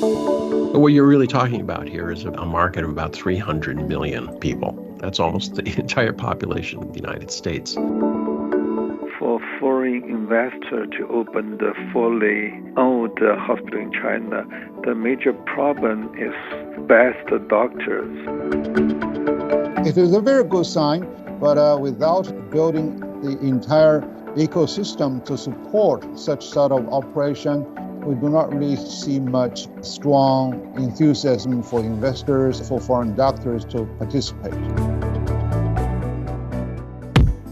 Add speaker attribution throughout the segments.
Speaker 1: What you're really talking about here is a market of about 300 million people. That's almost the entire population of the United States.
Speaker 2: For foreign investor to open the fully owned hospital in China, the major problem is best doctors.
Speaker 3: It is a very good sign, but without building the entire ecosystem to support such sort of operation, we do not really see much strong enthusiasm for investors, for foreign doctors to participate.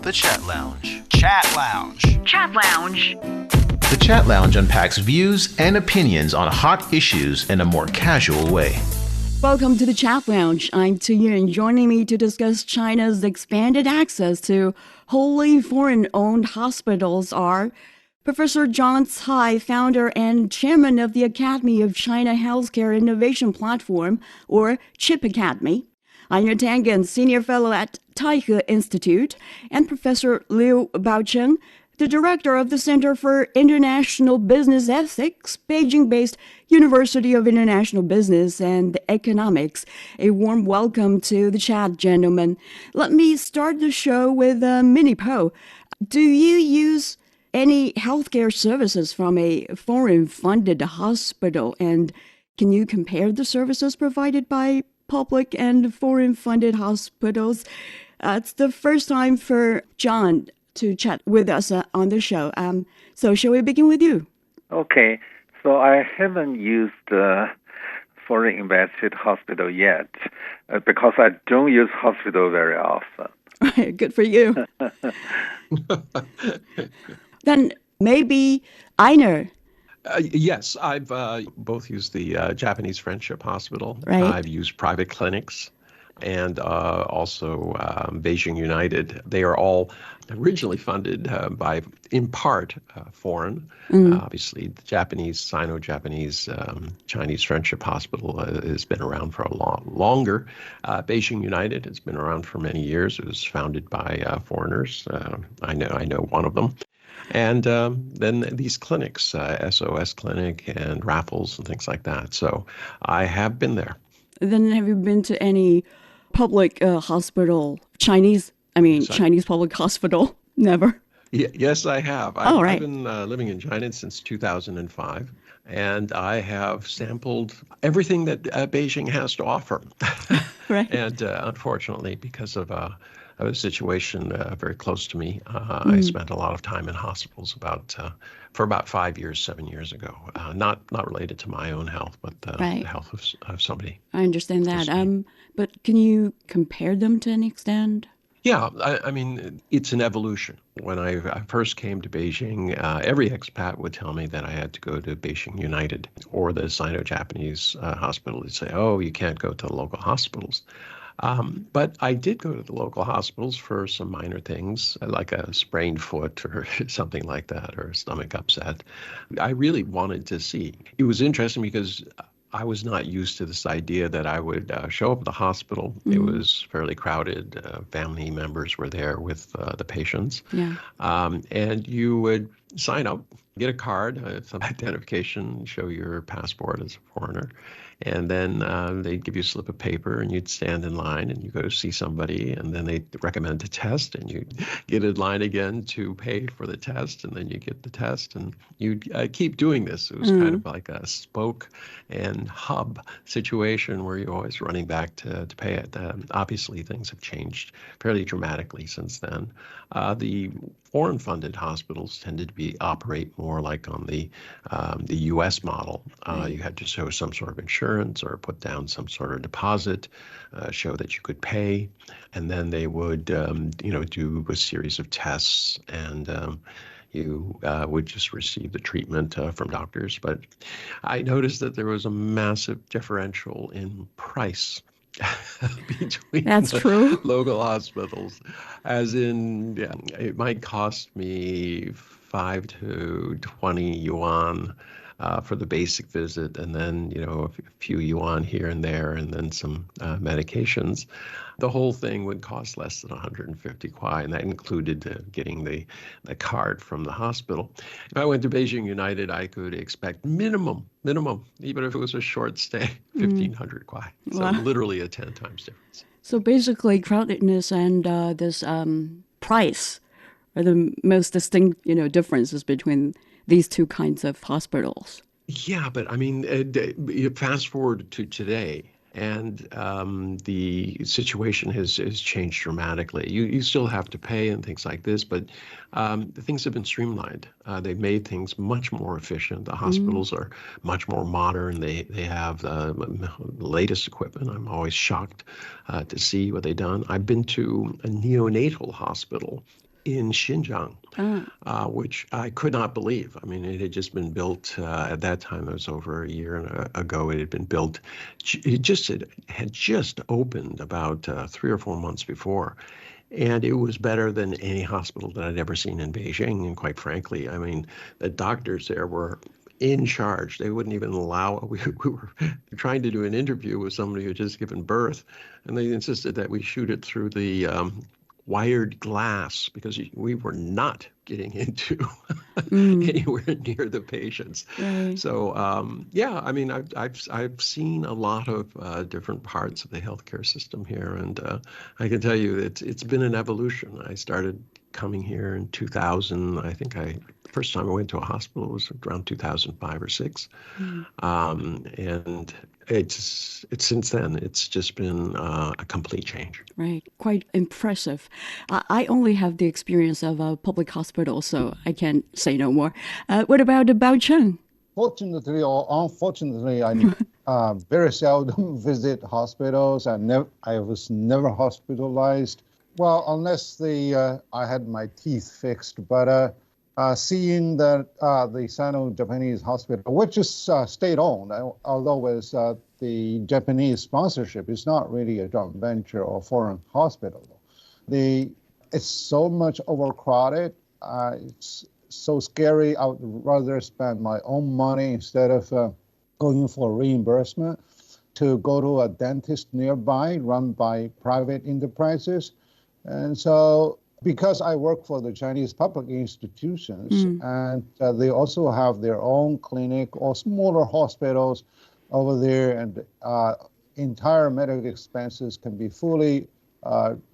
Speaker 4: The Chat Lounge. Chat Lounge.
Speaker 5: Chat Lounge.
Speaker 4: The Chat Lounge unpacks views and opinions on hot issues in a more casual way.
Speaker 5: Welcome to the Chat Lounge. I'm Taihe, and joining me to discuss China's expanded access to wholly foreign-owned hospitals are Professor John Tsai, founder and chairman of the Academy of China Healthcare Innovation Platform, or CHIP Academy, Einar Tangen, senior fellow at Taihe Institute, and Professor Liu Baocheng, the director of the Center for International Business Ethics, Beijing-based University of International Business and Economics. A warm welcome to the chat, gentlemen. Let me start the show with Minnie Po. Do you use any healthcare services from a foreign-funded hospital, and can you compare the services provided by public and foreign-funded hospitals? It's the first time for John to chat with us on the show. So shall we begin with you?
Speaker 2: Okay, so I haven't used foreign invested hospital yet because I don't use hospital very often.
Speaker 5: Right, good for you. Then maybe Einar.
Speaker 1: Yes, I've both used the Japanese Friendship Hospital.
Speaker 5: Right.
Speaker 1: I've used private clinics and also Beijing United. They are all originally funded by, in part, foreign. Obviously, the Japanese, Sino-Japanese Chinese Friendship Hospital has been around for a lot longer. Beijing United has been around for many years. It was founded by foreigners. I know one of them. And then these clinics, SOS Clinic and Raffles and things like that. So I have been there.
Speaker 5: Then have you been to any public hospital, Chinese public hospital? Never.
Speaker 1: Yes, I have.
Speaker 5: Right.
Speaker 1: I've been living in China since 2005, and I have sampled everything that Beijing has to offer.
Speaker 5: Right.
Speaker 1: And unfortunately, because of a situation very close to me, I spent a lot of time in hospitals for about 7 years ago. Not related to my own health, but the health of somebody.
Speaker 5: I understand that. But can you compare them to any extent?
Speaker 1: Yeah, I mean, it's an evolution. When I first came to Beijing, every expat would tell me that I had to go to Beijing United or the Sino-Japanese hospital. They'd say, oh, you can't go to the local hospitals. But I did go to the local hospitals for some minor things, like a sprained foot or something like that, or a stomach upset. I really wanted to see. It was interesting because I was not used to this idea that I would show up at the hospital. It was fairly crowded. Family members were there with the patients.
Speaker 5: Yeah.
Speaker 1: And you would sign up, get a card, some identification, show your passport as a foreigner. And then they'd give you a slip of paper and you'd stand in line and you go to see somebody, and then they'd recommend a test and you'd get in line again to pay for the test, and then you get the test, and you'd keep doing this. It was kind of like a spoke and hub situation where you're always running back to pay it. Obviously, things have changed fairly dramatically since then. The foreign-funded hospitals tended to operate more like on the U.S. model. You had to show some sort of insurance or put down some sort of deposit, show that you could pay, and then they would, do a series of tests, and you would just receive the treatment from doctors. But I noticed that there was a massive differential in price between
Speaker 5: true.
Speaker 1: Local hospitals, as in it might cost me 5 to 20 yuan for the basic visit, and then, a few yuan here and there, and then some medications. The whole thing would cost less than 150 kwai, and that included getting the card from the hospital. If I went to Beijing United, I could expect minimum, even if it was a short stay, 1,500 kwai. So
Speaker 5: Wow.
Speaker 1: literally a 10 times difference.
Speaker 5: So basically, crowdedness and this price are the most distinct, differences between these two kinds of hospitals.
Speaker 1: Yeah, but I mean, fast forward to today, and the situation has changed dramatically. You still have to pay and things like this, but things have been streamlined. They've made things much more efficient. The hospitals are much more modern. They have the latest equipment. I'm always shocked to see what they've done. I've been to a neonatal hospital in Xinjiang, which I could not believe. I mean, it had just been built at that time. It was over a year ago. It had been built. It had just opened about 3 or 4 months before. And it was better than any hospital that I'd ever seen in Beijing. And quite frankly, I mean, the doctors there were in charge. They wouldn't even allow, we were trying to do an interview with somebody who had just given birth, and they insisted that we shoot it through the wired glass, because we were not getting into anywhere near the patients.
Speaker 5: Right.
Speaker 1: So I mean, I've seen a lot of different parts of the healthcare system here, and I can tell you it's been an evolution. I started coming here in 2000. I think first time I went to a hospital was around 2005 or 6, and it's since then it's just been a complete change.
Speaker 5: Right, quite impressive. I only have the experience of a public hospital, so I can't say no more. What about the Baocheng?
Speaker 3: Fortunately or unfortunately, I very seldom visit hospitals. I was never hospitalized. Well, unless I had my teeth fixed. But seeing that the Sino-Japanese hospital, which is state-owned, although with the Japanese sponsorship, it's not really a joint venture or foreign hospital. It's so much overcrowded. It's so scary. I would rather spend my own money instead of going for reimbursement to go to a dentist nearby run by private enterprises. And so because I work for the Chinese public institutions, and they also have their own clinic or smaller hospitals over there, and entire medical expenses can be fully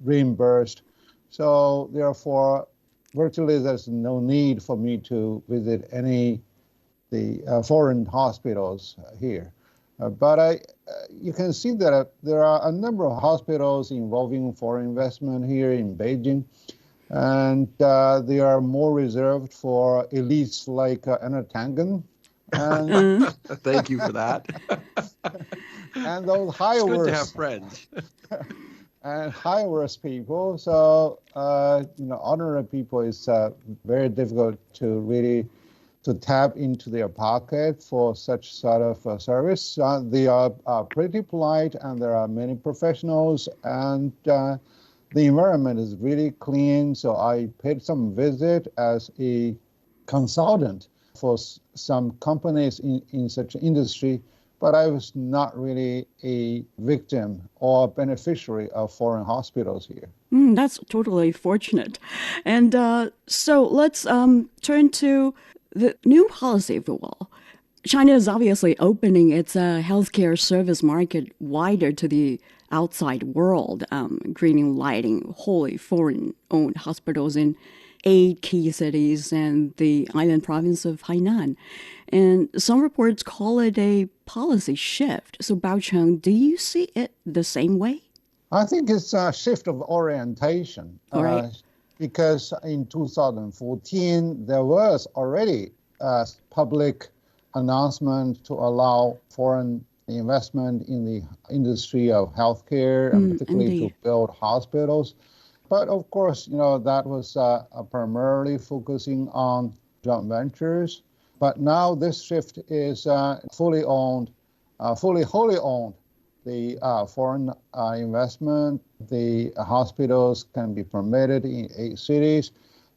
Speaker 3: reimbursed. So therefore, virtually there's no need for me to visit the foreign hospitals here. But you can see that there are a number of hospitals involving foreign investment here in Beijing, and they are more reserved for elites like Einar Tangen. And
Speaker 1: Thank you for that.
Speaker 3: And those high
Speaker 1: It's good
Speaker 3: worth
Speaker 1: to have friends.
Speaker 3: and high worth people. So ordinary people is very difficult to really to tap into their pocket for such sort of service. They are pretty polite, and there are many professionals, and the environment is really clean. So I paid some visit as a consultant for some companies in such industry, but I was not really a victim or beneficiary of foreign hospitals here.
Speaker 5: That's totally fortunate. And so let's turn to the new policy, if you will. China is obviously opening its healthcare service market wider to the outside world, greening lighting wholly foreign-owned hospitals in 8 key cities and the island province of Hainan. And some reports call it a policy shift. So Baocheng, do you see it the same way?
Speaker 3: I think it's a shift of orientation.
Speaker 5: Right.
Speaker 3: Because in 2014, there was already a public announcement to allow foreign investment in the industry of healthcare, and particularly
Speaker 5: indeed.
Speaker 3: to build hospitals. But of course, that was primarily focusing on joint ventures. But now this shift is fully owned, wholly owned. The foreign investment, the hospitals can be permitted in 8 cities.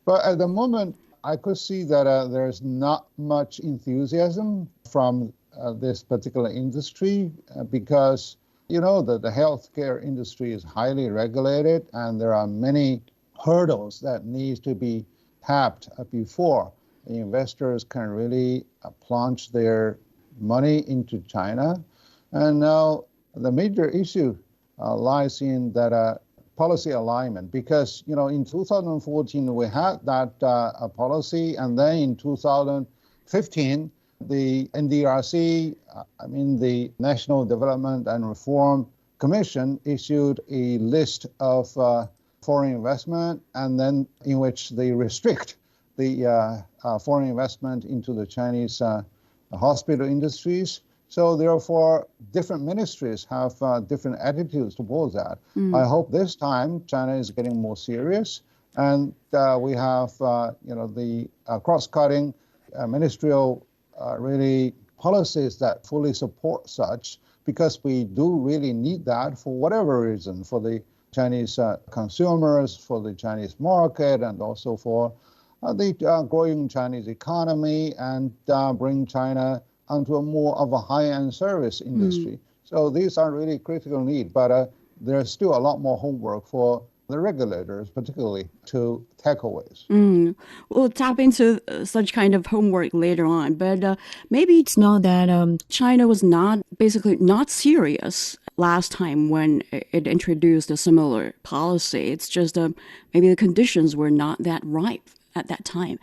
Speaker 3: But at the moment, I could see that there's not much enthusiasm from this particular industry because, the healthcare industry is highly regulated and there are many hurdles that need to be tapped before investors can really plunge their money into China. And now the major issue lies in that policy alignment because, in 2014, we had that policy, and then in 2015, the NDRC, the National Development and Reform Commission, issued a list of foreign investment, and then in which they restrict the foreign investment into the Chinese hospital industries. So therefore, different ministries have different attitudes towards that. I hope this time China is getting more serious, and we have the cross-cutting ministerial really policies that fully support such, because we do really need that for whatever reason, for the Chinese consumers, for the Chinese market, and also for the growing Chinese economy, and bring China onto a more of a high-end service industry. So these are really critical needs, but there's still a lot more homework for the regulators, particularly, to tackle this.
Speaker 5: We'll tap into such kind of homework later on, but maybe it's not that China was basically not serious last time when it introduced a similar policy. It's just maybe the conditions were not that ripe at that time.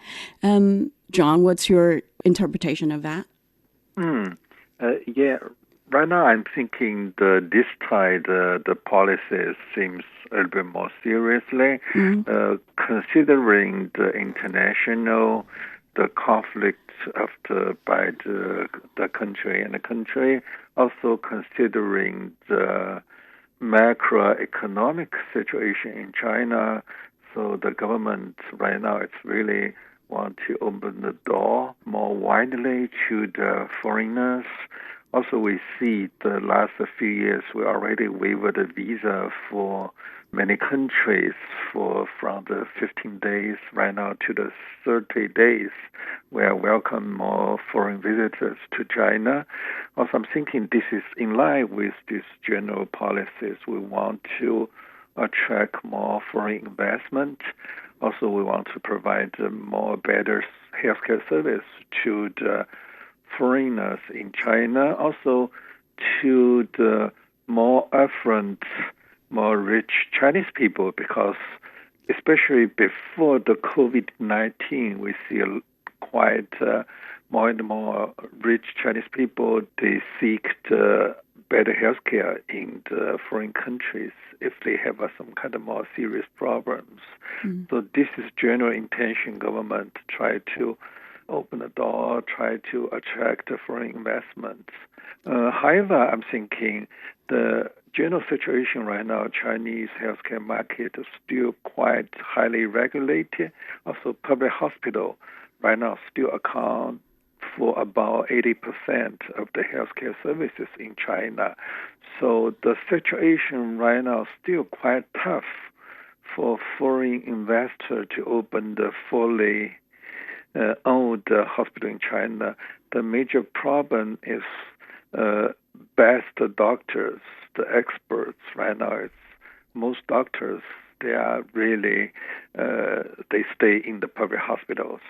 Speaker 5: John, what's your interpretation of that?
Speaker 2: Right now I'm thinking this time the policy seems a little bit more seriously, considering the international, the conflict by the country and the country, also considering the macroeconomic situation in China. So the government right now, it's really want to open the door more widely to the foreigners. Also, we see the last few years, we already waived the visa for many countries from the 15 days right now to the 30 days. We are welcome more foreign visitors to China. Also, I'm thinking this is in line with these general policies. We want to attract more foreign investment. Also, we want to provide better healthcare service to the foreigners in China, also to the more affluent, more rich Chinese people, because especially before the COVID-19, we see quite more and more rich Chinese people, they seek the better healthcare in the foreign countries if they have some kind of more serious problems. So this is general intention government try to open the door, try to attract foreign investments. However, I'm thinking the general situation right now, Chinese healthcare market is still quite highly regulated. Also, public hospital right now still account for about 80% of the healthcare services in China. So the situation right now is still quite tough for foreign investors to open the fully owned hospital in China. The major problem is best doctors, the experts right now. It's most doctors, they are really, they stay in the public hospitals.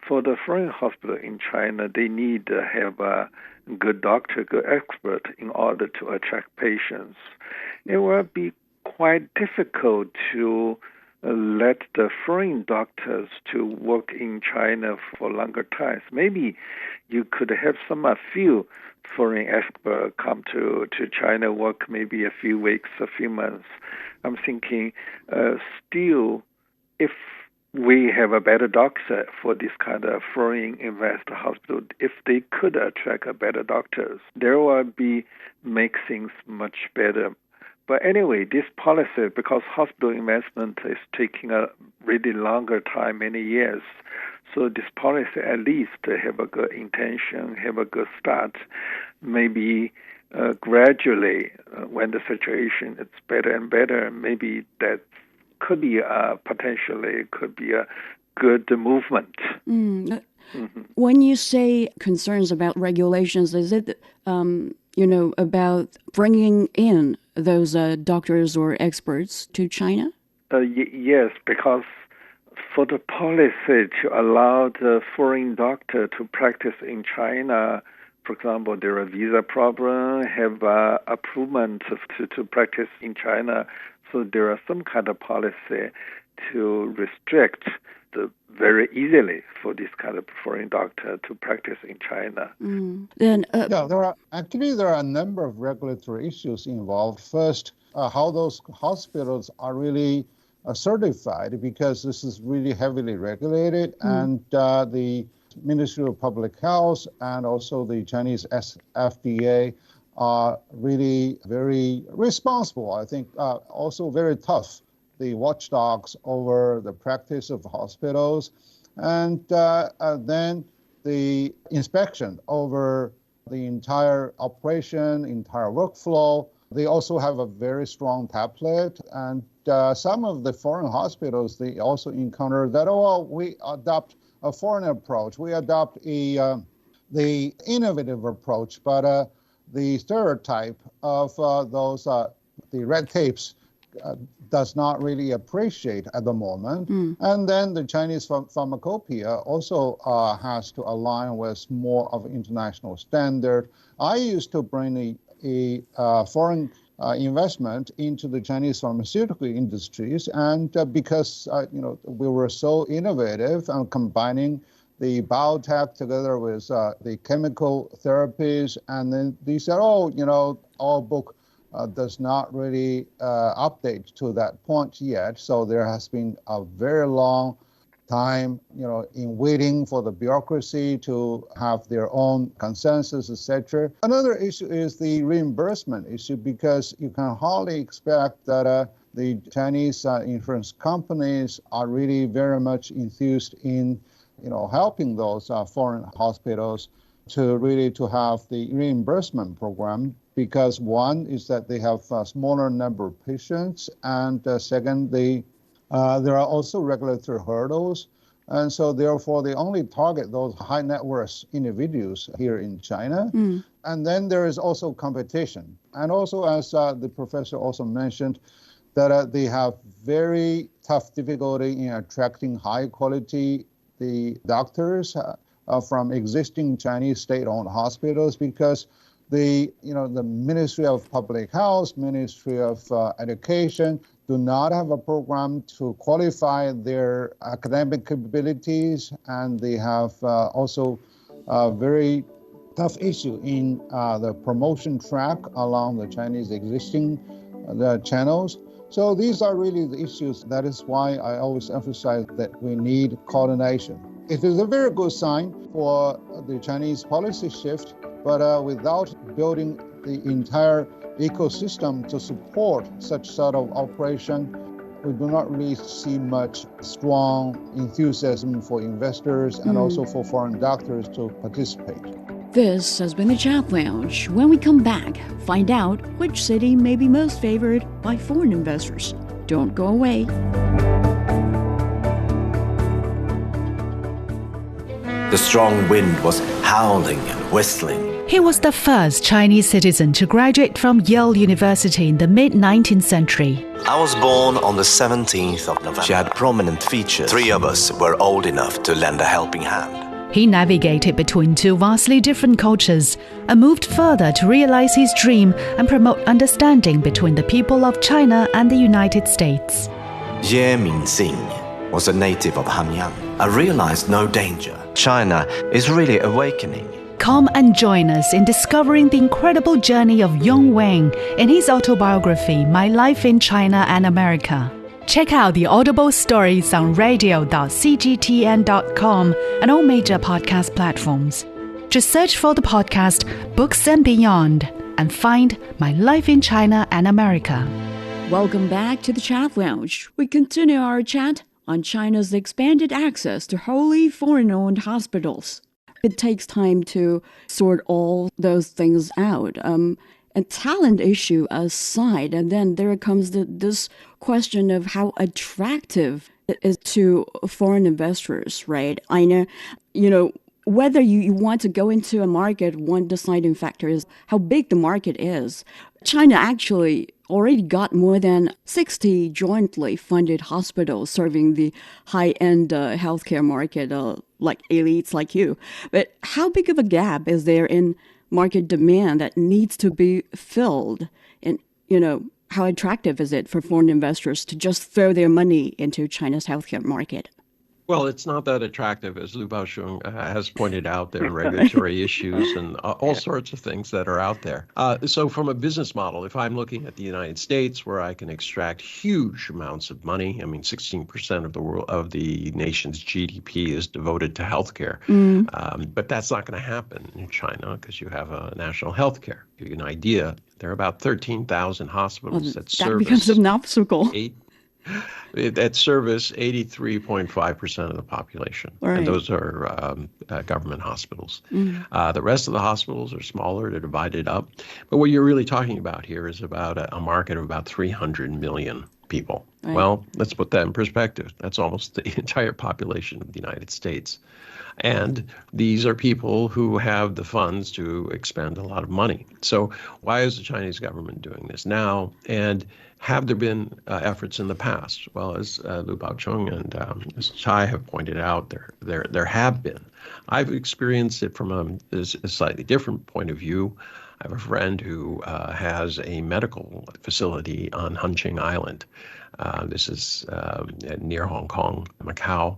Speaker 2: For the foreign hospital in China, they need to have a good doctor, good expert in order to attract patients. It will be quite difficult to let the foreign doctors to work in China for longer times. Maybe you could have a few foreign experts come to China, work maybe a few weeks, a few months. I'm thinking still, if we have a better doctor for this kind of foreign investor hospital, if they could attract a better doctors, there will be make things much better. But anyway, this policy, because hospital investment is taking a really longer time, many years, so this policy at least have a good intention, have a good start. Maybe gradually, when the situation is better and better, maybe that could be potentially could be a good movement.
Speaker 5: When you say concerns about regulations, is it, about bringing in those doctors or experts to China?
Speaker 2: Yes, because for the policy to allow the foreign doctor to practice in China, for example, there are visa problem, have approval to practice in China. So there are some kind of policy to restrict very easily for this kind of foreign doctor to practice in China.
Speaker 3: There are a number of regulatory issues involved. First, how those hospitals are really certified, because this is really heavily regulated, and the Ministry of Public Health and also the Chinese FDA are really very responsible. I think also very tough, the watchdogs over the practice of hospitals, and then the inspection over the entire operation, entire workflow. They also have a very strong template, and some of the foreign hospitals, they also encounter that, we adopt a foreign approach. We adopt the innovative approach, but the stereotype of the red tapes does not really appreciate at the moment. And then the Chinese pharmacopoeia also has to align with more of international standard. I used to bring a foreign investment into the Chinese pharmaceutical industries, and because we were so innovative and combining the biotech together with the chemical therapies, and then they said, our book does not really update to that point yet. So there has been a very long time, in waiting for the bureaucracy to have their own consensus, etc. Another issue is the reimbursement issue, because you can hardly expect that the Chinese insurance companies are really very much enthused in, helping those foreign hospitals to have the reimbursement program, because one is that they have a smaller number of patients, and second, there are also regulatory hurdles. And so therefore, they only target those high net worth individuals here in China. And then there is also competition. And also, as the professor also mentioned, that they have very tough difficulty in attracting high quality the doctors from existing Chinese state-owned hospitals, because the Ministry of Public Health, Ministry of Education do not have a program to qualify their academic capabilities, and they have also a very tough issue in the promotion track along the Chinese existing channels. So these are really the issues. That is why I always emphasize that we need coordination. It is a very good sign for the Chinese policy shift, but without building the entire ecosystem to support such sort of operation, we do not really see much strong enthusiasm for investors and also for foreign doctors to participate.
Speaker 5: This has been the Chat Lounge. When we come back, find out which city may be most favored by foreign investors. Don't go away.
Speaker 6: The strong wind was howling and whistling.
Speaker 7: He was the first Chinese citizen to graduate from Yale University in the mid-19th century.
Speaker 6: I was born on the 17th of November. She had prominent features. 3 of us were old enough to lend a helping hand.
Speaker 7: He navigated between 2 vastly different cultures and moved further to realize his dream and promote understanding between the people of China and the United States.
Speaker 6: Ye Mingxing was a native of Hanyang. I realized no danger. China is really awakening.
Speaker 7: Come and join us in discovering the incredible journey of Yong Wang in his autobiography, My Life in China and America. Check out the Audible stories on radio.cgtn.com and all major podcast platforms. Just search for the podcast Books and Beyond and find My Life in China and America.
Speaker 5: Welcome back to the Chat Lounge. We continue our chat on China's expanded access to wholly foreign-owned hospitals. It takes time to sort all those things out. And talent issue aside, and then there comes this question of how attractive is to foreign investors, right? I know, whether you want to go into a market, one deciding factor is how big the market is. China actually already got more than 60 jointly funded hospitals serving the high-end healthcare market, like elites like you. But how big of a gap is there in market demand that needs to be filled? And, how attractive is it for foreign investors to just throw their money into China's healthcare market?
Speaker 1: Well, it's not that attractive, as Lu Baocheng has pointed out. There are regulatory issues and all sorts of things that are out there. So from a business model, if I'm looking at the United States, where I can extract huge amounts of money, 16% of the nation's GDP is devoted to healthcare. But that's not going to happen in China because you have a national healthcare. To give you an idea, there are about 13,000 hospitals that service
Speaker 5: becomes an obstacle.
Speaker 1: That service 83.5% of the population.
Speaker 5: Right.
Speaker 1: And those are government hospitals. The rest of the hospitals are smaller. They're divided up. But what you're really talking about here is about a market of about 300 million people.
Speaker 5: Right.
Speaker 1: Well, let's put that in perspective. That's almost the entire population of the United States. And these are people who have the funds to expend a lot of money. So why is the Chinese government doing this now? And have there been efforts in the past? Well, as Lu Baocheng and as Taihe have pointed out, there have been. I've experienced it from a slightly different point of view. I have a friend who has a medical facility on Hengqin Island. This is near Hong Kong, Macau.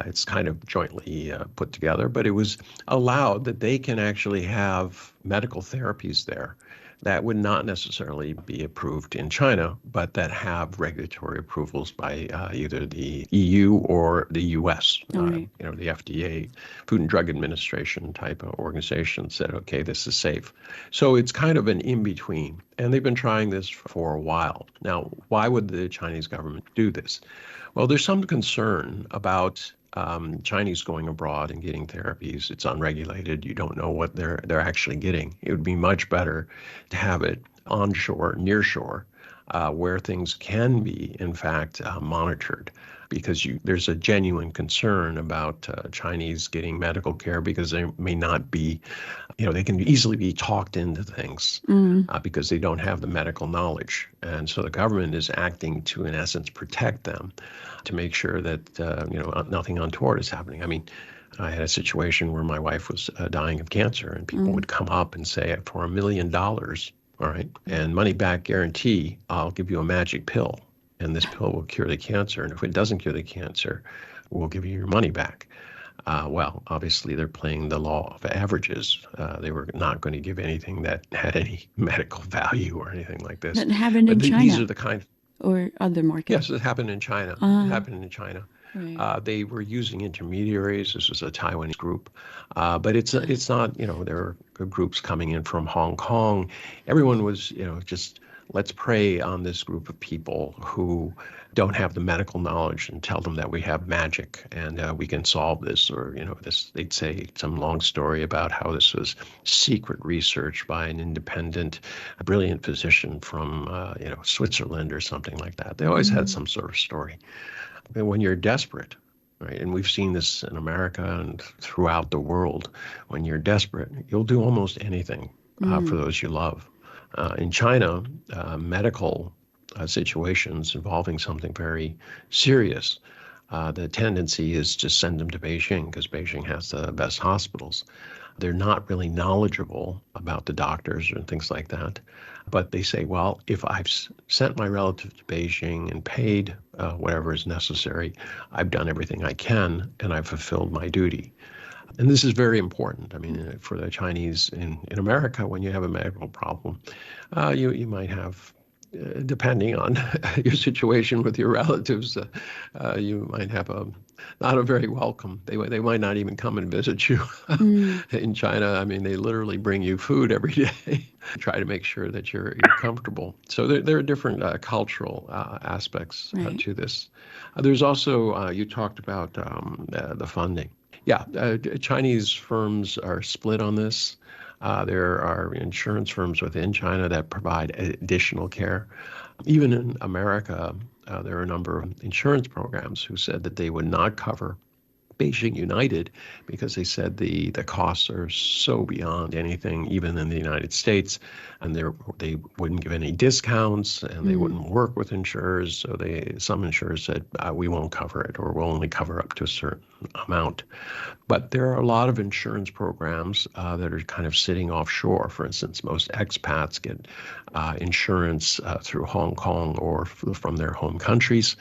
Speaker 1: It's kind of jointly put together, but it was allowed that they can actually have medical therapies there that would not necessarily be approved in China, but that have regulatory approvals by either the EU or the US.
Speaker 5: Right.
Speaker 1: The FDA, Food and Drug Administration type of organization said, okay, this is safe. So it's kind of an in-between. And they've been trying this for a while. Now, why would the Chinese government do this? Well, there's some concern about Chinese going abroad and getting therapies. It's unregulated. You don't know what they're actually getting. It would be much better to have it onshore, near shore, where things can be, in fact, monitored. Because there's a genuine concern about Chinese getting medical care because they may not be, they can easily be talked into things because they don't have the medical knowledge. And so the government is acting to, in essence, protect them to make sure that, nothing untoward is happening. I had a situation where my wife was dying of cancer and people would come up and say, for $1 million, all right, and money back guarantee, I'll give you a magic pill. And this pill will cure the cancer. And if it doesn't cure the cancer, we'll give you your money back. Well, obviously, they're playing the law of averages. They were not going to give anything that had any medical value or anything like this.
Speaker 5: That happened in China?
Speaker 1: These are the kind.
Speaker 5: Or other markets?
Speaker 1: Yes, it happened in China. It happened in China.
Speaker 5: Right.
Speaker 1: They were using intermediaries. This was a Taiwanese group. But it's not, there are groups coming in from Hong Kong. Everyone was, just let's prey on this group of people who don't have the medical knowledge and tell them that we have magic and we can solve this, or this. They'd say some long story about how this was secret research by an independent, brilliant physician from Switzerland or something like that. They always had some sort of story. And when you're desperate, right, and we've seen this in America and throughout the world, when you're desperate, you'll do almost anything for those you love. In China, medical situations involving something very serious, the tendency is to send them to Beijing because Beijing has the best hospitals. They're not really knowledgeable about the doctors and things like that. But they say, well, if I've sent my relative to Beijing and paid whatever is necessary, I've done everything I can and I've fulfilled my duty. And this is very important. For the Chinese in America, when you have a medical problem, you might have, depending on your situation with your relatives, you might have not a very welcome. They might not even come and visit you. In China, they literally bring you food every day, try to make sure that you're comfortable. So there are different cultural aspects to this. There's also, you talked about the funding. Yeah, Chinese firms are split on this. There are insurance firms within China that provide additional care. Even in America, there are a number of insurance programs who said that they would not cover Beijing United because they said the costs are so beyond anything, even in the United States, and they wouldn't give any discounts and they wouldn't work with insurers. So some insurers said, we won't cover it, or we'll only cover up to a certain amount. But there are a lot of insurance programs that are kind of sitting offshore. For instance, most expats get insurance through Hong Kong or from their home countries.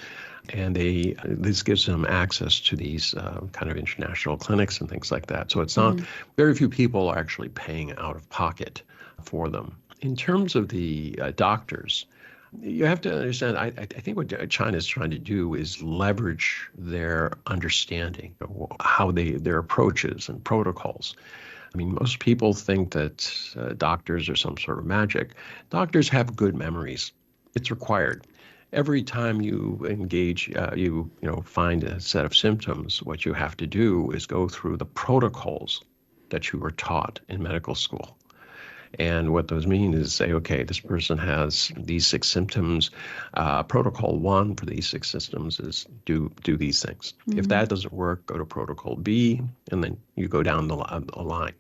Speaker 1: And this gives them access to these kind of international clinics and things like that. So it's not, very few people are actually paying out of pocket for them. In terms of the doctors, you have to understand, I think what China is trying to do is leverage their understanding of how their approaches and protocols. I mean, most people think that doctors are some sort of magic. Doctors have good memories. It's required. Every time you engage, you find a set of symptoms, what you have to do is go through the protocols that you were taught in medical school. And what those mean is say, okay, this person has these 6 symptoms. Protocol 1 for these 6 symptoms is do these things. If that doesn't work, go to protocol B, and then you go down the line.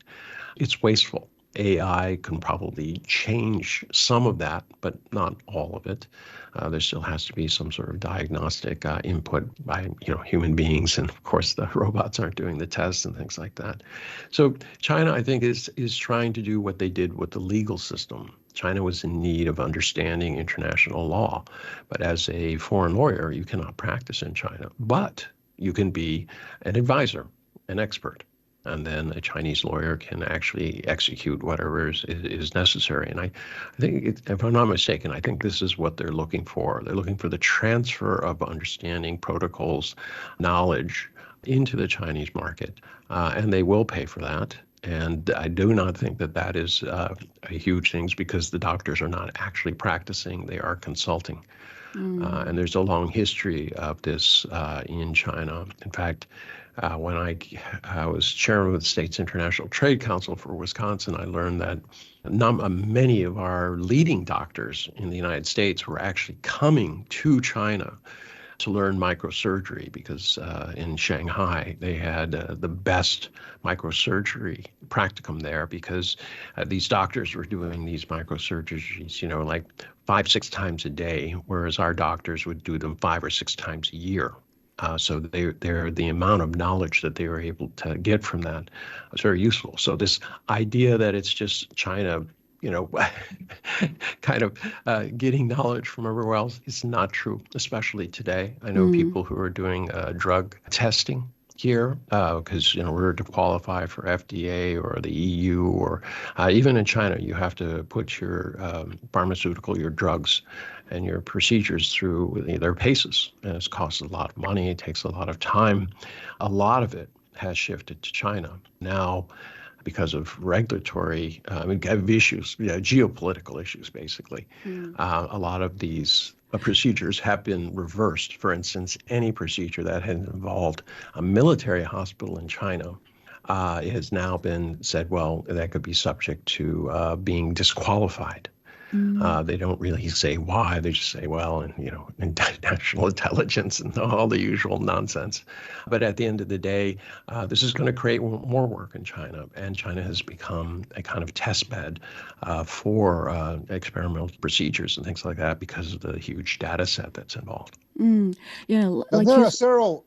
Speaker 1: It's wasteful. AI can probably change some of that, but not all of it. There still has to be some sort of diagnostic input by human beings, and of course the robots aren't doing the tests and things like that. So China, I think, is trying to do what they did with the legal system. China was in need of understanding international law, but as a foreign lawyer, you cannot practice in China, but you can be an advisor, an expert. And then a Chinese lawyer can actually execute whatever is necessary. And I think, if I'm not mistaken, I think this is what they're looking for. They're looking for the transfer of understanding, protocols, knowledge into the Chinese market. And they will pay for that. And I do not think that is a huge thing, because the doctors are not actually practicing. They are consulting. And there's a long history of this in China. In fact, when I was chairman of the State's International Trade Council for Wisconsin, I learned that many of our leading doctors in the United States were actually coming to China to learn microsurgery, because in Shanghai they had the best microsurgery practicum there, because these doctors were doing these microsurgeries, like 5-6 times a day, whereas our doctors would do them 5 or 6 times a year. So the amount of knowledge that they were able to get from that was very useful. So this idea that it's just China, kind of getting knowledge from everywhere else is not true, especially today. I know people who are doing drug testing here, because in order to qualify for FDA or the EU, or even in China, you have to put your your drugs and your procedures through their paces. And it costs a lot of money. It takes a lot of time. A lot of it has shifted to China. Now, because of regulatory issues, geopolitical issues, basically, a lot of these procedures have been reversed. For instance, any procedure that had involved a military hospital in China has now been said, well, that could be subject to being disqualified. They don't really say why. They just say, well, and national intelligence and all the usual nonsense. But at the end of the day, this is going to create more work in China, and China has become a kind of test bed for experimental procedures and things like that, because of the huge data set that's involved.
Speaker 3: There are several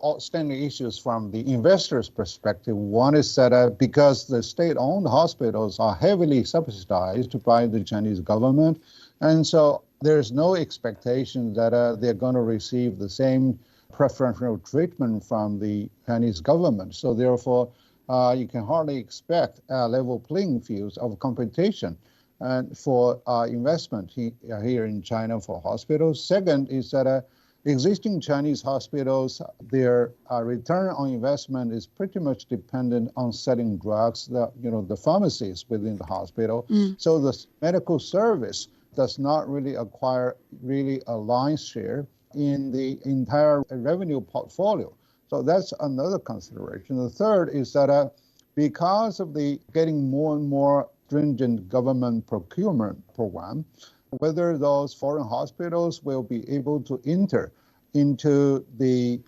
Speaker 3: outstanding issues from the investor's perspective. One is that because the state-owned hospitals are heavily subsidized by the Chinese government, and so there's no expectation that they're going to receive the same preferential treatment from the Chinese government. So therefore, you can hardly expect a level playing field of competition and for investment here in China for hospitals. Second is that existing Chinese hospitals, their return on investment is pretty much dependent on selling drugs, the pharmacies within the hospital. So the medical service does not really acquire a lion's share in the entire revenue portfolio. So that's another consideration. The third is that because of the getting more and more stringent government procurement program, whether those foreign hospitals will be able to enter into the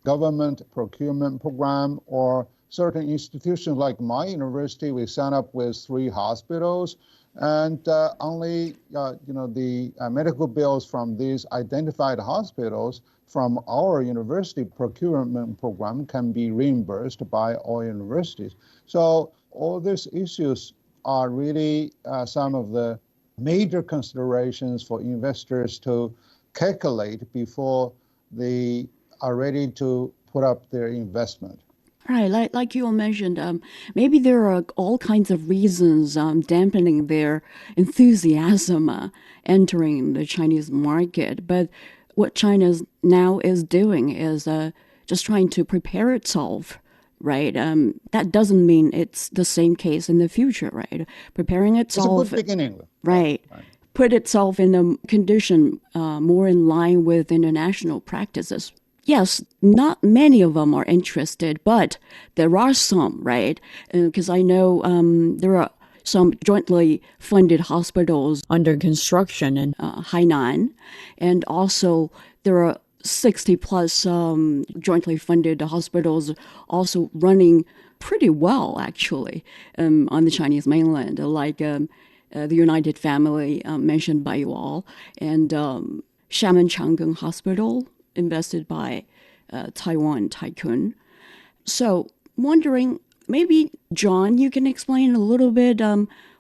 Speaker 3: government procurement program, or certain institutions like my university, we sign up with 3 hospitals, and only the medical bills from these identified hospitals from our university procurement program can be reimbursed by all universities. So all these issues are really some of the major considerations for investors to calculate before they are ready to put up their investment.
Speaker 5: Right, like you all mentioned, maybe there are all kinds of reasons dampening their enthusiasm entering the Chinese market. But what China now is doing is just trying to prepare itself, right? That doesn't mean it's the same case in the future, right? Preparing itself.
Speaker 3: It's a good beginning.
Speaker 5: Right. Put itself in a condition more in line with international practices. Yes, not many of them are interested, but there are some, right? Because I know there are some jointly funded hospitals under construction in Hainan, and also there are 60 plus jointly funded hospitals also running pretty well, actually, on the Chinese mainland, like the United Family mentioned by you all, and Xiamen Tangen Hospital, invested by Taiwan tycoon. So wondering, maybe, John, you can explain a little bit,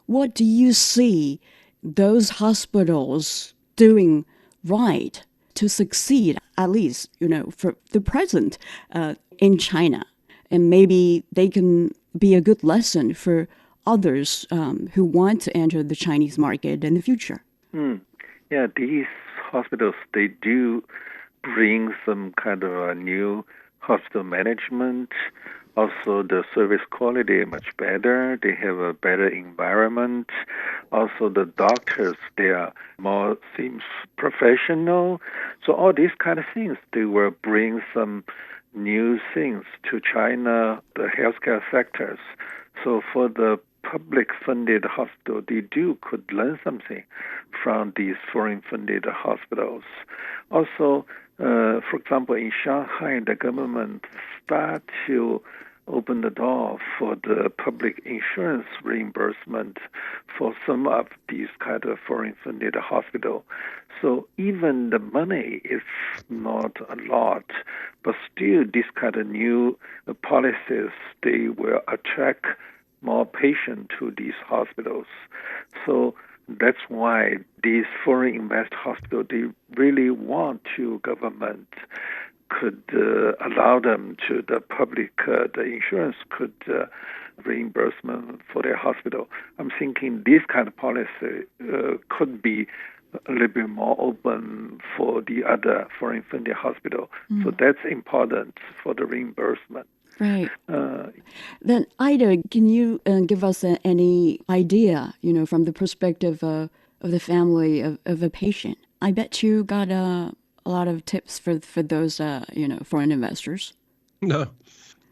Speaker 5: what do you see those hospitals doing right to succeed, at least, for the present in China? And maybe they can be a good lesson for others who want to enter the Chinese market in the future.
Speaker 2: Yeah, these hospitals, they do bring some kind of a new hospital management. Also, the service quality is much better. They have a better environment. Also, the doctors, they are more, seems professional. So all these kind of things, they will bring some new things to China, the healthcare sectors. So for the public-funded hospital, they could learn something from these foreign-funded hospitals. Also, for example, in Shanghai, the government start to open the door for the public insurance reimbursement for some of these kind of foreign-funded hospitals. So even the money is not a lot, but still these kind of new policies, they will attract more patients to these hospitals. So that's why these foreign invest hospitals, they really want to government could allow them to the public, the insurance could reimbursement for their hospital. I'm thinking this kind of policy could be a little bit more open for the other foreign funded hospital. So that's important for the reimbursement.
Speaker 5: Right. Then, Einar, can you give us any idea, from the perspective of the family of a patient? I bet you got a lot of tips for those, foreign investors.
Speaker 1: No.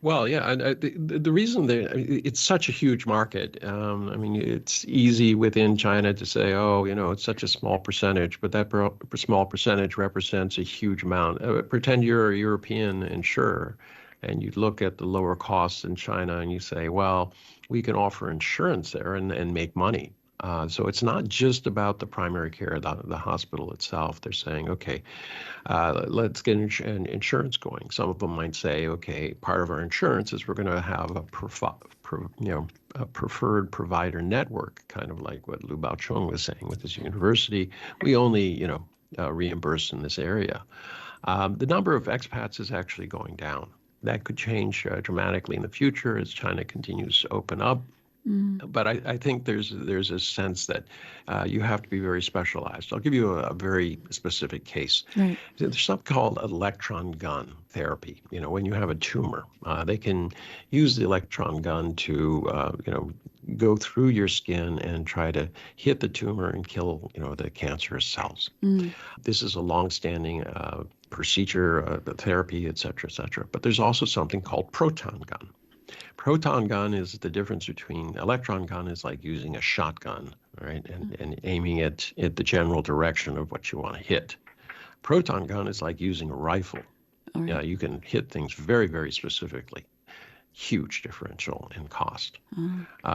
Speaker 1: Well, yeah, the reason it's such a huge market. It's easy within China to say, it's such a small percentage, but that small percentage represents a huge amount. Pretend you're a European insurer, and you look at the lower costs in China and you say, well, we can offer insurance there and make money. So it's not just about the primary care, the hospital itself. They're saying, okay, let's get insurance going. Some of them might say, okay, part of our insurance is we're going to have a preferred provider network, kind of like what Baocheng was saying with his university. We only, reimburse in this area. The number of expats is actually going down. That could change dramatically in the future as China continues to open up. But I think there's a sense that you have to be very specialized. I'll give you a very specific case.
Speaker 5: Right.
Speaker 1: There's something called electron gun therapy. When you have a tumor, they can use the electron gun to, go through your skin and try to hit the tumor and kill, the cancerous cells. This is a long-standing procedure, therapy, et cetera, et cetera. But there's also something called proton gun. Proton gun is the difference between electron gun is like using a shotgun, right? And aiming it at the general direction of what you want to hit. Proton gun is like using a rifle.
Speaker 5: Right.
Speaker 1: Yeah, you can hit things very, very specifically. Huge differential in cost.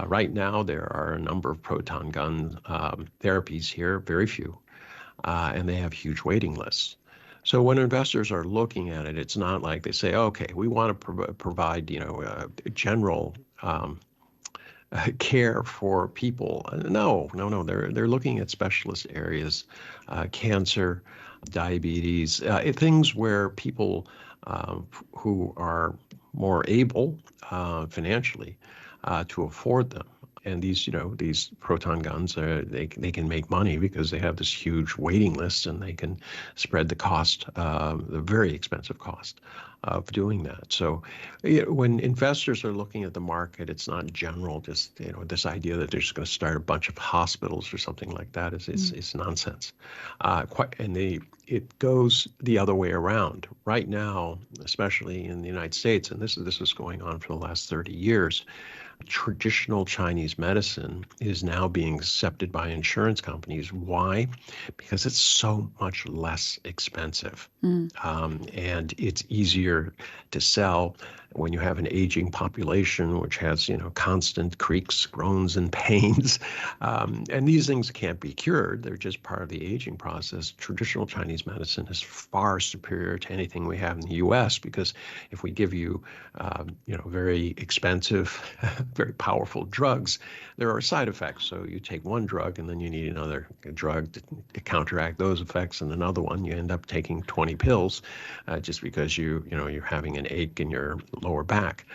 Speaker 1: Right now, there are a number of proton gun therapies here, very few, and they have huge waiting lists. So when investors are looking at it, it's not like they say, okay, we want to provide, general care for people. No. They're looking at specialist areas, cancer, diabetes, things where people who are more able financially to afford them. And these proton guns, they can make money because they have this huge waiting list, and they can spread the cost, the very expensive cost of doing that. So when investors are looking at the market, it's not general, just this idea that they're just going to start a bunch of hospitals or something like that is nonsense. It goes the other way around. Right now, especially in the United States, and this is going on for the last 30 years, traditional Chinese medicine is now being accepted by insurance companies. Why? Because it's so much less expensive. And it's easier to sell when you have an aging population, which has, constant creaks, groans, and pains. And these things can't be cured. They're just part of the aging process. Traditional Chinese medicine is far superior to anything we have in the U.S. because if we give you, very expensive, very powerful drugs, there are side effects. So you take one drug and then you need another drug to counteract those effects, and another one. You end up taking 20 pills just because you're having an ache in your lower back.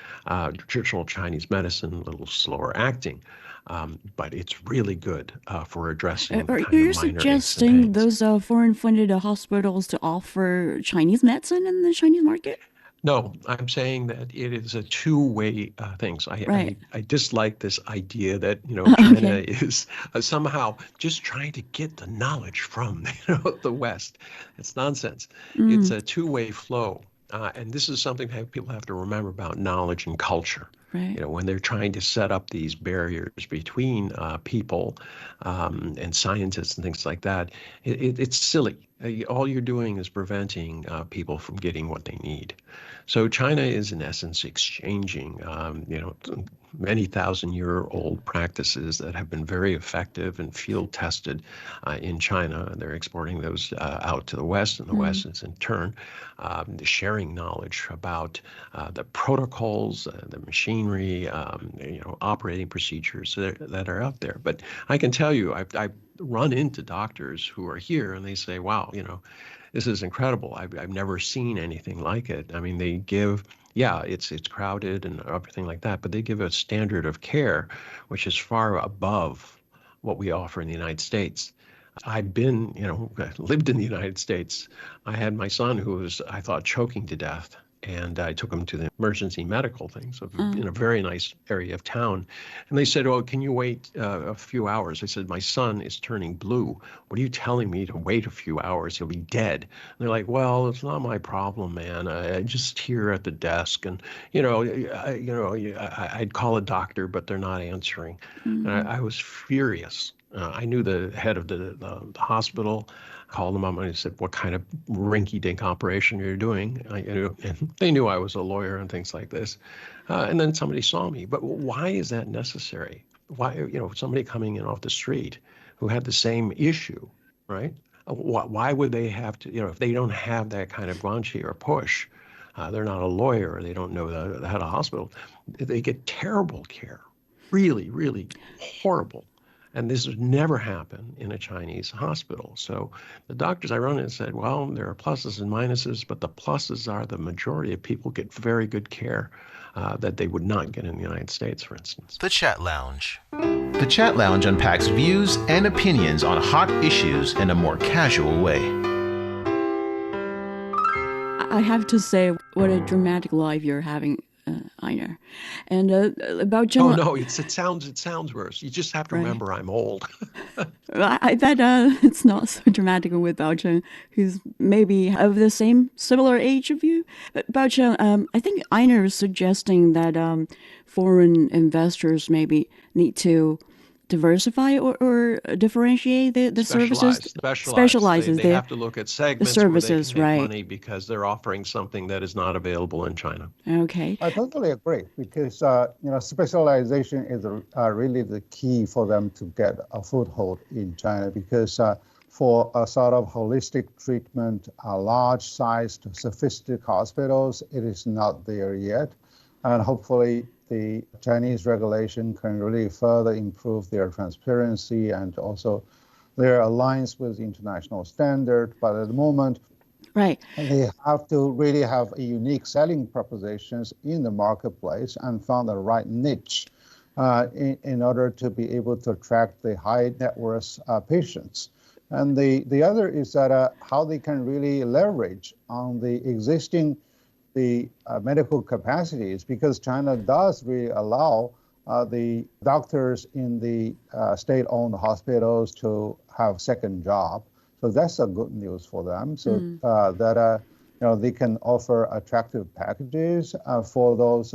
Speaker 1: Traditional Chinese medicine, a little slower acting, but it's really good for addressing
Speaker 5: Are
Speaker 1: kind
Speaker 5: you
Speaker 1: of minor
Speaker 5: suggesting
Speaker 1: aches and pains.
Speaker 5: those foreign-funded hospitals to offer Chinese medicine in the Chinese market?
Speaker 1: No, I'm saying that it is a two-way thing. So
Speaker 5: Right.
Speaker 1: I dislike this idea that China
Speaker 5: Okay.
Speaker 1: is somehow just trying to get the knowledge from the West. It's nonsense. It's a two-way flow, and this is something that people have to remember about knowledge and culture.
Speaker 5: Right.
Speaker 1: When they're trying to set up these barriers between people and scientists and things like that, it's silly. All you're doing is preventing people from getting what they need. So China is in essence exchanging, many thousand-year-old practices that have been very effective and field tested in China. They're exporting those out to the West, and the West is in turn sharing knowledge about the protocols, the machinery, operating procedures that are out there. But I can tell you, I've run into doctors who are here and they say, wow, this is incredible. I've never seen anything like it. I mean, they give, it's crowded and everything like that, but they give a standard of care which is far above what we offer in the United States. I've been, lived in the United States. I had my son who was, I thought, choking to death. And I took him to the emergency medical thing, so in a very nice area of town. And they said, oh, can you wait a few hours? I said, my son is turning blue. What are you telling me to wait a few hours? He'll be dead. And they're like, well, it's not my problem, man. I just here at the desk. And, I'd call a doctor, but they're not answering. And I was furious. I knew the head of the hospital. Called them up and I said, what kind of rinky-dink operation you're doing? And they knew I was a lawyer and things like this. And then somebody saw me. But why is that necessary? Why, somebody coming in off the street who had the same issue, right? Why would they have to, if they don't have that kind of guanxi or push, they're not a lawyer, or they don't know the head of hospital, they get terrible care, really, really horrible. And this would never happen in a Chinese hospital. So the doctors I run in said, well, there are pluses and minuses, but the pluses are the majority of people get very good care that they would not get in the United States, for instance.
Speaker 4: The Chat Lounge. The Chat Lounge unpacks views and opinions on hot issues in a more casual way.
Speaker 5: I have to say, what a dramatic life you're having Einar. And about
Speaker 1: Oh
Speaker 5: general,
Speaker 1: no, it sounds worse. You just have to
Speaker 5: right?
Speaker 1: remember I'm old.
Speaker 5: I bet it's not so dramatic with Baocheng, who's maybe of the similar age of you. But Baocheng, I think Einar is suggesting that foreign investors maybe need to diversify or differentiate the services,
Speaker 1: Specialize.
Speaker 5: specializes
Speaker 1: They have to look at
Speaker 5: the
Speaker 1: segments where they can
Speaker 5: services,
Speaker 1: make
Speaker 5: right?
Speaker 1: money because they're offering something that is not available in China.
Speaker 5: Okay.
Speaker 3: I totally agree because specialization is really the key for them to get a foothold in China because for a sort of holistic treatment, large-sized, sophisticated hospitals, it is not there yet. And hopefully the Chinese regulation can really further improve their transparency and also their alliance with international standard. But at the moment,
Speaker 5: Right.
Speaker 3: they have to really have a unique selling propositions in the marketplace and find the right niche in order to be able to attract the high net worth patients. And the other is that how they can really leverage on the existing medical capacities, because China does really allow the doctors in the state-owned hospitals to have second job. So that's a good news for them. So that they can offer attractive packages for those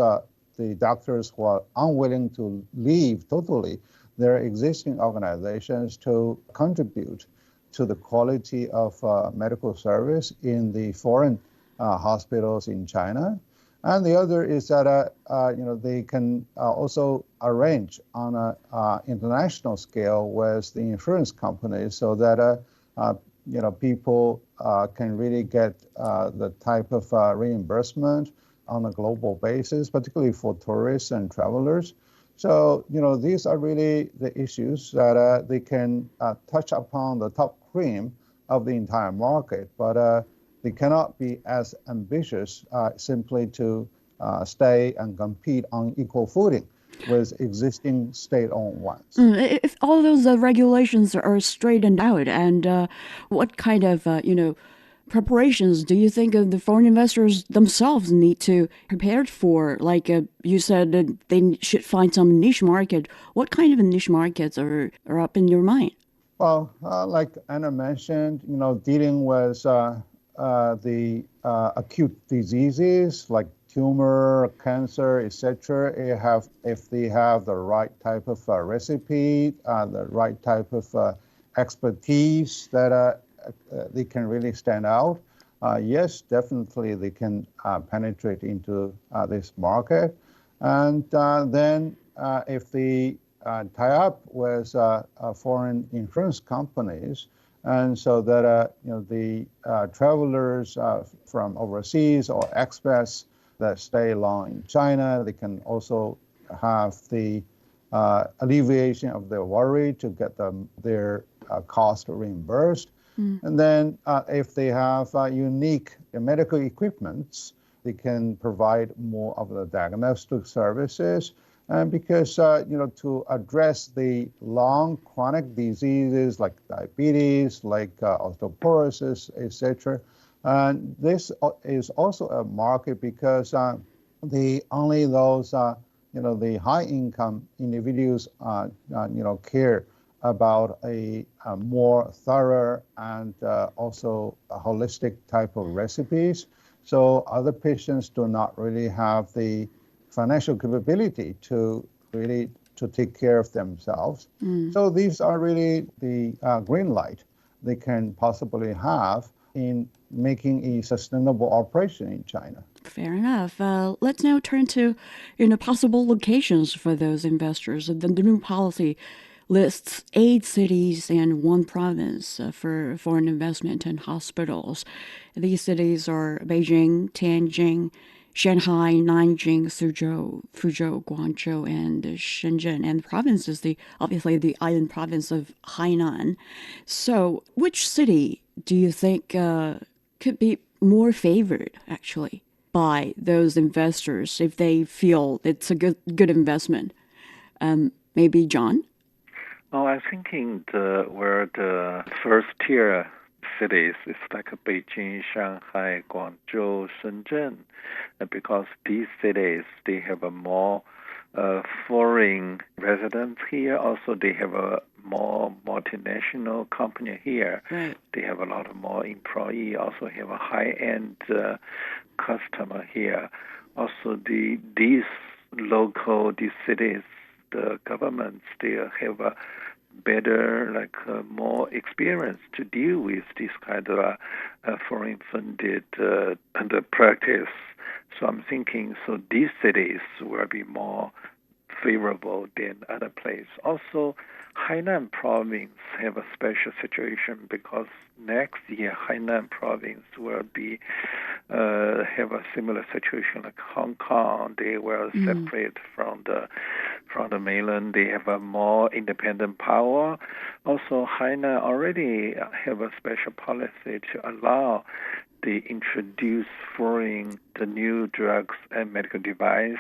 Speaker 3: the doctors who are unwilling to leave totally their existing organizations to contribute to the quality of medical service in the foreign hospitals in China. And the other is that they can also arrange on an international scale with the insurance companies so that people can really get the type of reimbursement on a global basis, particularly for tourists and travelers. So, these are really the issues that they can touch upon the top cream of the entire market, but they cannot be as ambitious simply to stay and compete on equal footing with existing state-owned ones.
Speaker 5: If all those regulations are straightened out, and what kind of preparations do you think the foreign investors themselves need to prepare for? Like you said, that they should find some niche market. What kind of niche markets are up in your mind?
Speaker 3: Well, like Anna mentioned, dealing with the acute diseases like tumor, cancer, etc. If they have the right type of recipe, the right type of expertise that they can really stand out. Yes, definitely they can penetrate into this market. And then if they tie up with foreign insurance companies, and so that the travelers from overseas or expats that stay long in China, they can also have the alleviation of their worry to get their cost reimbursed. And then if they have unique medical equipments, they can provide more of the diagnostic services. And because, to address the long chronic diseases like diabetes, like osteoporosis, etc., this is also a market because only those, the high income individuals, care about a more thorough and also a holistic type of recipes. So other patients do not really have the financial capability to take care of themselves. So these are really the green light they can possibly have in making a sustainable operation in China.
Speaker 5: Fair enough. Let's now turn to possible locations for those investors. The new policy lists 8 cities and 1 province for foreign investment and hospitals. These cities are Beijing, Tangen, Shanghai, Nanjing, Fuzhou, Guangzhou, and Shenzhen. And the province is obviously the island province of Hainan. So which city do you think could be more favored, actually, by those investors if they feel it's a good investment? Maybe John?
Speaker 2: Well, I'm thinking where the first tier cities. It's like Beijing, Shanghai, Guangzhou, Shenzhen, because these cities, they have a more foreign residents here. Also, they have a more multinational company here.
Speaker 5: Right.
Speaker 2: They have a lot of more employee. Also have a high-end customer here. Also, these cities, the governments, they have a better, more experience to deal with this kind of foreign-funded practice. So I'm thinking, these cities will be more favorable than other places. Also, Hainan province have a special situation because next year Hainan province will be have a similar situation like Hong Kong. They will separate from the mainland. They have a more independent power. Also, Hainan already have a special policy to allow they introduce the new drugs and medical device.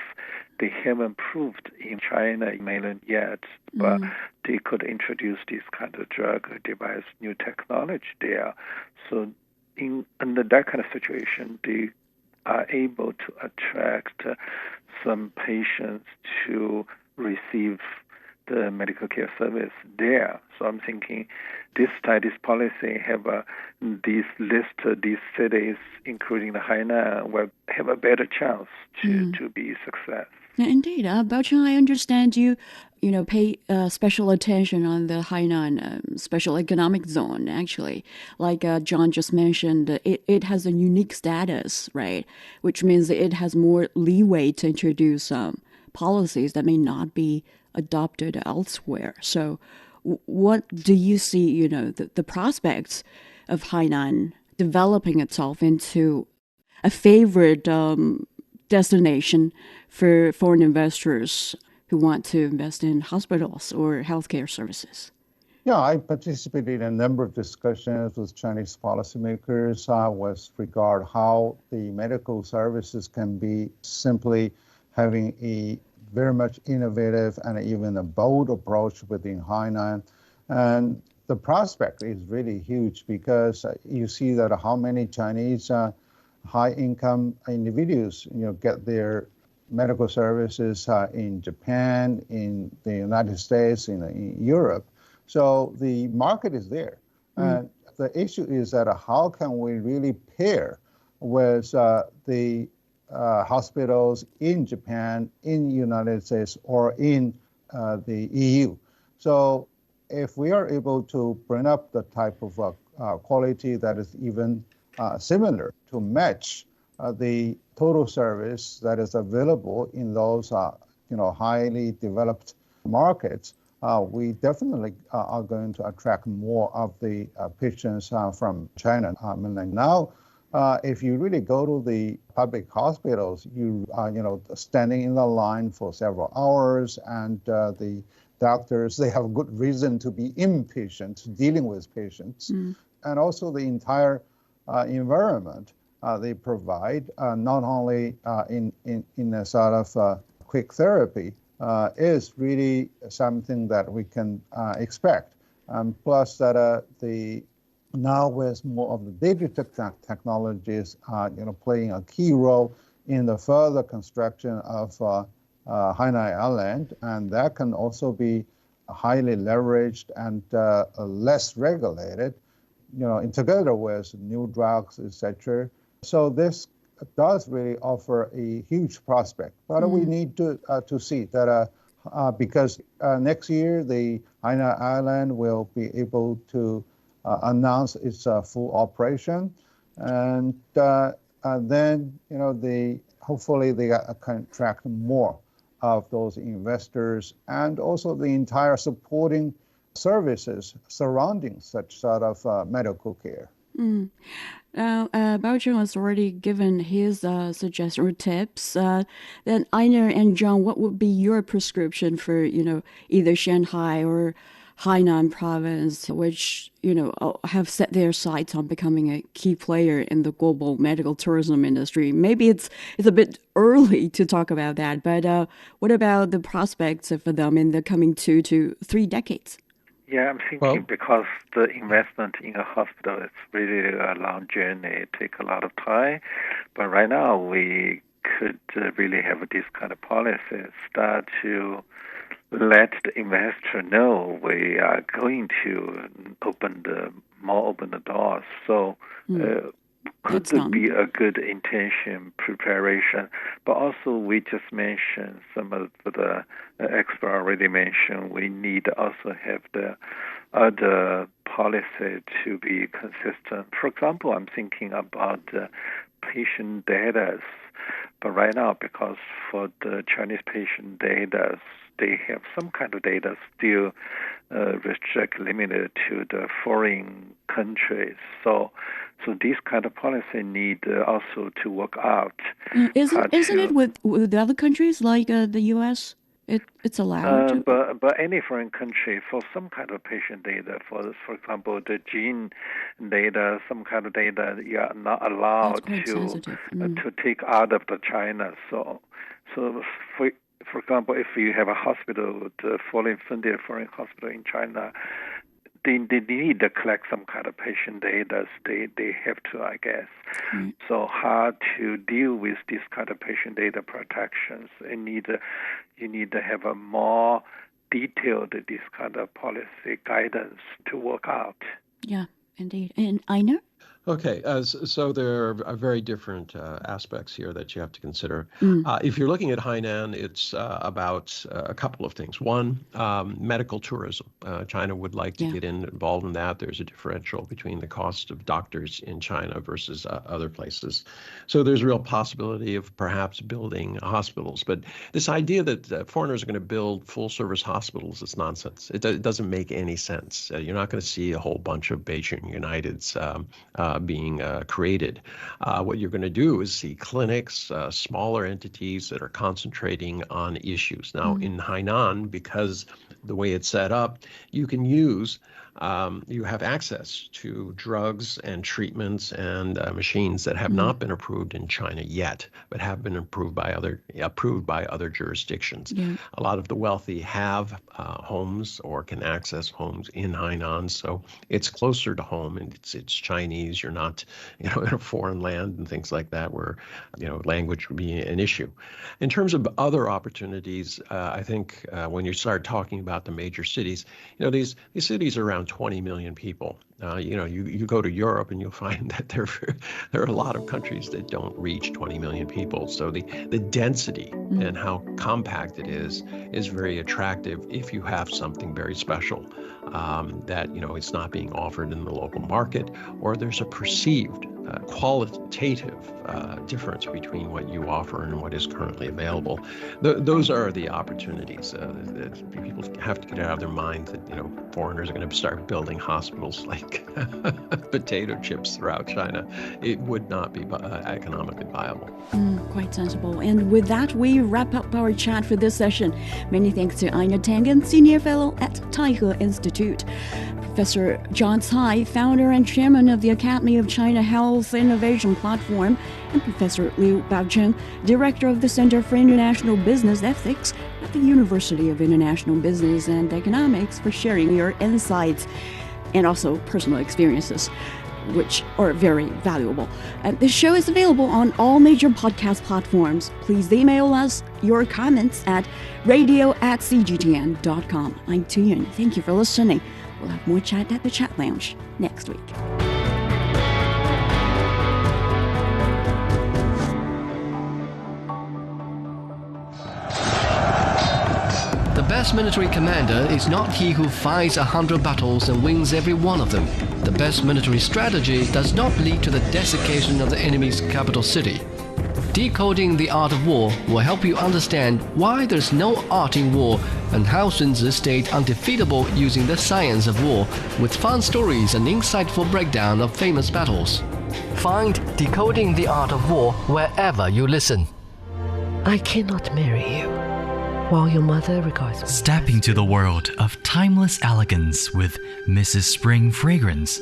Speaker 2: They haven't proved in China, mainland yet, but they could introduce this kind of drug device, new technology there. So under that kind of situation, they are able to attract some patients to receive the medical care service there. So I'm thinking this policy have these cities, including the Hainan, will have a better chance to be a success.
Speaker 5: Indeed. Baocheng, I understand you pay special attention on the Hainan special economic zone, actually. Like John just mentioned, it has a unique status, right? Which means it has more leeway to introduce policies that may not be adopted elsewhere. So what do you see, the prospects of Hainan developing itself into a favorite destination for foreign investors who want to invest in hospitals or healthcare services?
Speaker 3: Yeah, I participated in a number of discussions with Chinese policymakers with regard how the medical services can be simply having a very much innovative and even a bold approach within Hainan. And the prospect is really huge because you see that how many Chinese high-income individuals get their medical services in Japan, in the United States, in Europe. So the market is there. And the issue is that how can we really pair with the hospitals in Japan, in the United States, or in the EU. So if we are able to bring up the type of quality that is even similar to match the total service that is available in those highly developed markets, we definitely are going to attract more of the patients from China. Now, if you really go to the public hospitals, you are, standing in the line for several hours, and the doctors, they have good reason to be impatient dealing with patients. And also the entire environment they provide, not only in a sort of quick therapy, is really something that we can expect. Plus that now with more of the digital technologies, playing a key role in the further construction of Hainan Island, and that can also be highly leveraged and less regulated, together with new drugs, etc. So this does really offer a huge prospect. But we need to see that because next year the Hainan Island will be able to announce its full operation, and then hopefully they can attract more of those investors and also the entire supporting services surrounding such sort of medical care.
Speaker 5: Now, Baocheng has already given his suggestion or tips. Then Einar and John, what would be your prescription for, either Shanghai or Hainan province, which, have set their sights on becoming a key player in the global medical tourism industry? Maybe it's a bit early to talk about that, but what about the prospects for them in the coming 2 to 3 decades?
Speaker 2: Yeah, I'm thinking because the investment in a hospital is really a long journey. It takes a lot of time. But right now, we could really have this kind of policy, start to let the investor know we are going to open the doors. So could be a good intention, preparation. But also, we just mentioned some of the experts already mentioned we need to also have the other policy to be consistent. For example, I'm thinking about patient data. But right now, because for the Chinese patient data, they have some kind of data still limited to the foreign countries. So this kind of policy need also to work out.
Speaker 5: Isn't it with the other countries like the U.S.? It's allowed.
Speaker 2: But any foreign country for some kind of patient data, for example, the gene data, some kind of data, you are not allowed to take out of the China. So for example, if you have a hospital, the foreign-funded foreign hospital in China, they need to collect some kind of patient data. They have to, I guess. So how to deal with this kind of patient data protections? You need to have a more detailed this kind of policy guidance to work out.
Speaker 5: Yeah, indeed. And Einar?
Speaker 1: Okay, so there are very different aspects here that you have to consider. If you're looking at Hainan, it's about a couple of things. One, medical tourism. China would like to get involved in that. There's a differential between the cost of doctors in China versus other places. So there's a real possibility of perhaps building hospitals. But this idea that foreigners are going to build full-service hospitals is nonsense. It doesn't make any sense. You're not going to see a whole bunch of Baocheng Uniteds being created. What you're going to do is see clinics, smaller entities that are concentrating on issues. Now, in Hainan, because the way it's set up, you can use you have access to drugs and treatments and machines that have not been approved in China yet, but have been approved by other jurisdictions. A lot of the wealthy have homes or can access homes in Hainan, so it's closer to home, and it's Chinese. You're not, in a foreign land and things like that where, language would be an issue. In terms of other opportunities, I think when you start talking about the major cities, these cities are around 20 million people. You go to Europe and you'll find that there are a lot of countries that don't reach 20 million people. So the density and how compact it is very attractive if you have something very special that it's not being offered in the local market, or there's a perceived qualitative difference between what you offer and what is currently available. Those are the opportunities. People have to get out of their mind that foreigners are going to start building hospitals like potato chips throughout China. It would not be economically viable.
Speaker 5: Quite sensible. And with that, we wrap up our chat for this session. Many thanks to Einar Tangen, Senior Fellow at Taihe Institute, Professor John Cai, founder and chairman of the Academy of China Health Innovation Platform, and Professor Liu Baocheng, director of the Center for International Business Ethics at the University of International Business and Economics, for sharing your insights and also personal experiences, which are very valuable. This show is available on all major podcast platforms. Please email us your comments at radio@cgtn.com. I'm Tangen. Thank you for listening. We'll have more chat at the Chat Lounge next week.
Speaker 8: The best military commander is not he who fights 100 battles and wins every one of them. The best military strategy does not lead to the desiccation of the enemy's capital city. Decoding the Art of War will help you understand why there's no art in war and how Sun Tzu stayed undefeatable using the science of war, with fun stories and insightful breakdown of famous battles. Find Decoding the Art of War wherever you listen.
Speaker 9: I cannot marry you while your mother regards me.
Speaker 10: Step into the world of timeless elegance with Mrs. Spring Fragrance.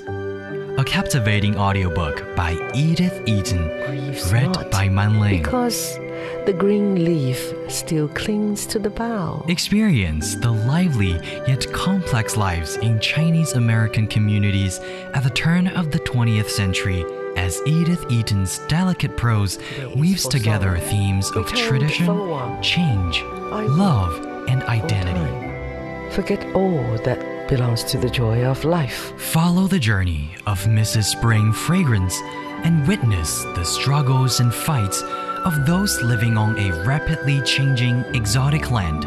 Speaker 10: a captivating audiobook by Edith Eaton,
Speaker 9: Grieves
Speaker 10: read
Speaker 9: not,
Speaker 10: by Man Ling.
Speaker 9: because the green leaf still clings to the bough.
Speaker 10: Experience the lively yet complex lives in Chinese American communities at the turn of the 20th century as Edith Eaton's delicate prose weaves together themes of tradition, change, love, and identity.
Speaker 9: Forget all that belongs to the joy of life.
Speaker 10: Follow the journey of Mrs. Spring Fragrance and witness the struggles and fights of those living on a rapidly changing exotic land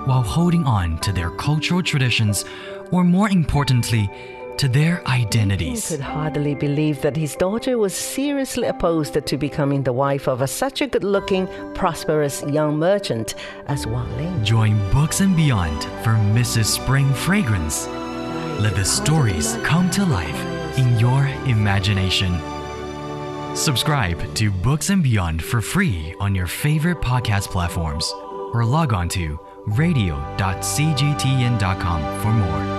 Speaker 10: while holding on to their cultural traditions, or more importantly, to their
Speaker 9: He
Speaker 10: identities.
Speaker 9: could hardly believe that his daughter was seriously opposed to becoming the wife of such a good-looking, prosperous young merchant as Wang Ling.
Speaker 10: Join Books and Beyond for Mrs. Spring Fragrance. Let the stories come to life in your imagination. Subscribe to Books and Beyond for free on your favorite podcast platforms, or log on to radio.cgtn.com for more.